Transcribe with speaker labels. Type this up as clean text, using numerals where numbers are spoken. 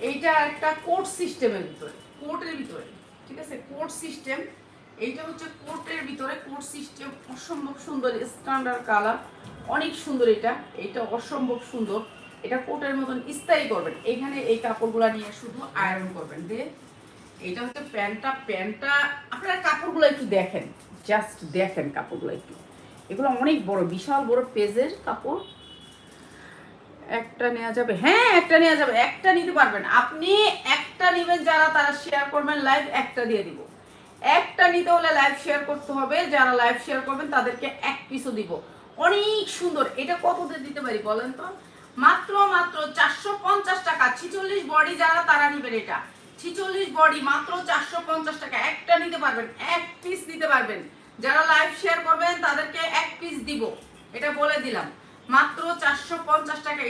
Speaker 1: এইটা একটা কোট সিস্টেমের ভিতরে, কোটের ভিতরে, ঠিক আছে, কোট সিস্টেম। এইটা হচ্ছে কোটের ভিতরে, কোট সিস্টেম, অসম্ভব সুন্দর স্ট্যান্ডার্ড কালার, অনেক সুন্দর। এটা অসম্ভব সুন্দর। এটা কোটের মতন স্থায়ী করবেন, এখানে এই কাপড়গুলো নিয়ে শুধু আয়রন করবেন দিয়ে। এটা হচ্ছে প্যান্টটা আপনারা কাপড়গুলো একটু দেখেন, জাস্ট দেখেন কাপড়গুলো একটু। এগুলো অনেক বড়, বিশাল বড় পেজের কাপড়। একটা নেওয়া যাবে, হ্যাঁ একটা নেওয়া যাবে, একটা নিতে পারবেন আপনি। একটা নেবেন যারা, তারা শেয়ার করবেন লাইভ, একটা দিয়ে দিব। একটা নিতে হলে লাইভ শেয়ার করতে হবে, যারা লাইভ শেয়ার করবেন তাদেরকে এক পিসও দিব। অনেক সুন্দর। এটা কত দিয়ে দিতে পারি বলেন তো? মাত্র 450 টাকা। 46 বডি যারা, তারা নেবেন এটা। 46 বডি মাত্র 450 টাকা। একটা নিতে পারবেন, এক পিস নিতে পারবেন। যারা লাইভ শেয়ার করবেন তাদেরকে এক পিস দিব, এটা বলে দিলাম। মাত্র 450 টাকা।